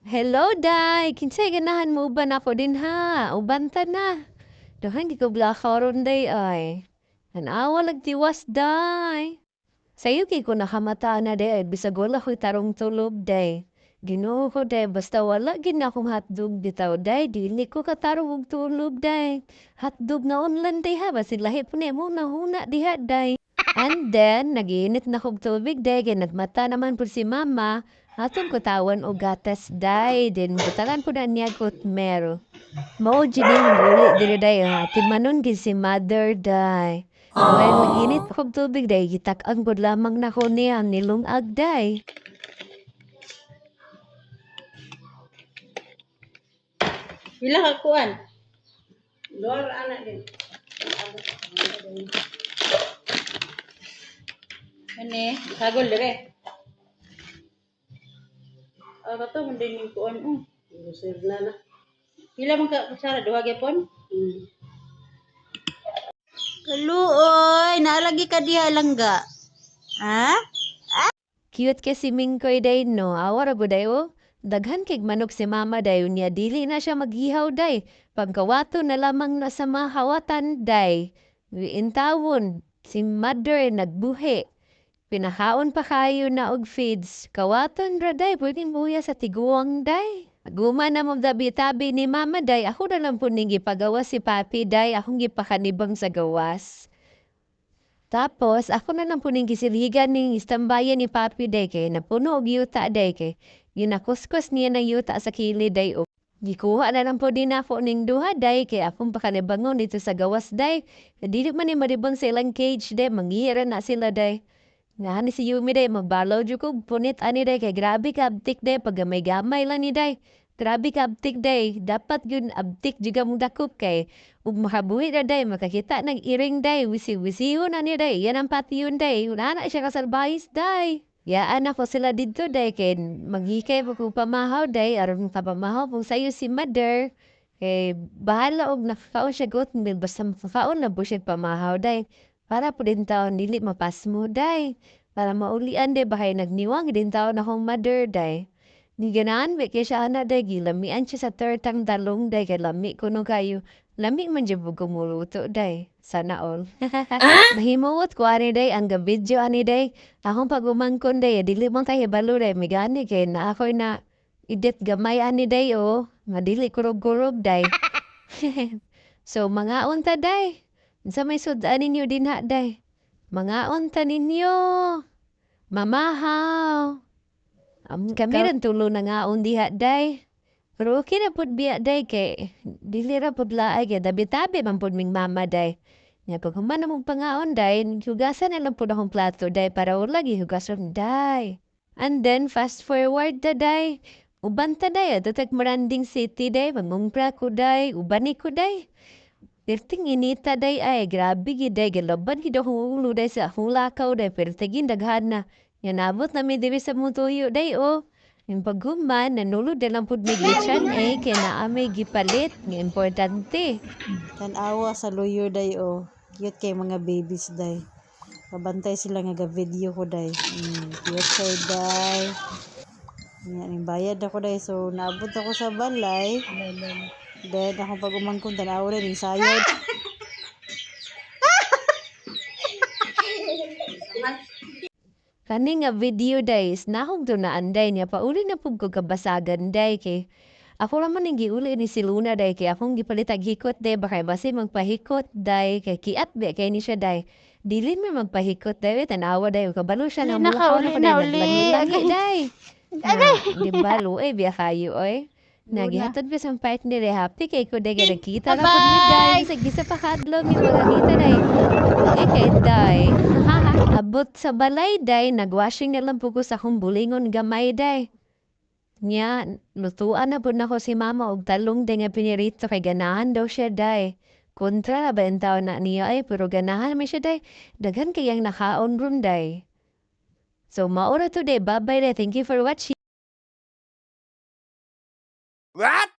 Hello, day. Kinsay ganahan mo uban ako din ha. Ubanta na. Dahan di ko karon day ay. Tanawa tiwas day. Sa'yo kay ko nakamata na day. Bisag wala ko'y tarong tulog day. Ginoo ko day. Basta wala gin akong hotdog bitaw day. Dili ko katarong og tulog day. Hotdog na online day ha. Basin lahi po ni mo nahuna diha day. And then, nagiinit na kog tubig day. Kaya nagmata naman po si mama. Atong kutawan o gatas day. Then, butalan po na niya kutmero. Mao jud ang guli diri day ha. Timanon gid si mother day. When mag-init kog tubig day, gitak-ang gud lamang na ko niya nilungag day. Pila ka kuan? Lor, anak din. Ani, sagol dire. Kato man din yung kuan. Busir na na. Pila man ka kutsara duha gyapon? Hmm. Kaluoy, naalagi ka diha langga. Ha? Cute kasi Mingkoy day no. Awara gud day oh. Daghan kay manok si mama day niya dili na siya maghihaw day. Pagkawato na lamang na sa mahawatan day. Intawon si mother nagbuhi. Pinahaon pa kayo na og feeds. Kawaton ra day, pwedeng buya sa tiguang day. Guma na mo dabi-tabi ni mama day, ako na lang po ning gipagawas si papi day, akong gipakanibang sa gawas. Tapos, ako na lang po ning gisiligan ning istambayan ni papi day kay napuno og yuta day kay ginakuskus niya ng yuta sa kilid day o. Gikuha na lang po din ako ning duha day kay akong pakanibangon dito sa gawas day. Dili man ni maribang sa ilang cage day, manghihira na sila day. Nga ni si Yumi day, magbalaw jud ko punit ani day kay grabe ka abtik day pag gamay lang ni day. Grabe ka abtik day, dapat yun abtik juga mong dakop kay ug makabuhi na day makakita ng iring day, wisi-wisiho na ni day. Yan ang patiyon day, wala na siya kasalbayis day. Yaan ako sila dito day kay maghikay pa kong pamahaw day aron kapamahaw pong sayo si mother. Kay bahala og nakakaon siya got basta makakaon na po siya pamahaw day. Para po din taon dili mapasmo day. Para maulian day bahay nagniwang din taon akong mother day. Ni ganaan kay siya ana day gilamian siya sa tertang dalong day kay lami kuno kayo. Lami man jud gumuluto day. Sana all. Mahimuot ko ani day ang video ani day. Akong pagumangkon day dili man tayo balo day migani kay na ako'y na edit gamay ani day oh. Madili kurog-kurog day. So mga unta day. Sa may sudan ninyo din ha, day. Mga unta ninyo. Mamahaw. Kami rin tulo na nga undi ha, day. Pero okay na pud biya, day, kay dili ra pud laay, kay dabi-tabi man pud ming mama, day. Nga pag human na mong pangaon, day, hugasan na lang pud akong plato, day, para wala hugasan, day. And then, fast forward da, day. Uban ta, day, ato Moranding City, day. Mangumpra ko, day. Ubani ko, day. Perting inita day ay grabe gid day galaban gid akong ulo day sa akong lakaw day perting daghan na. Yan nabot na mi diri sa mutuyo day oh. Yung paghuman nanulod na lang pud mi gichan kay naa may gipalit nga importante. Tanawa sa lawyer day o. Cute kay mga babies day. Kabantay sila nga video ko day. Cute kay day. Yan, bayad ako day. So, naabot ako sa balay. Then, akong pag-umangkong tanawa rin, sayod. Kani nga video days nahog do na anday niya pauli na pud ko kabasagan day kay ako raman ning giuli ni si Luna day kay akong gipalitag hikot day bakay basi magpahikot day kay kiat be kay ni siya day dili mi magpahikot day tanawa day kabalo siya na Nakauli na uli. lagi day di ba luoy biya kayo oy nagihatod pa sa partner eh happy kay ko day nakita na pud mi day sa gisa pa kadlong ni magakita day okay kay day abot sa balay day nagwashing na lang po ko sa akong bulingon gamay day nya lutuan na po na ko si mama og talong day nga pinirito kay ganahan daw siya day kontra na ba ang tao na niya ay pero ganahan may siya day daghan kayang nakaon ron day so maura today bye bye day thank you for watching What?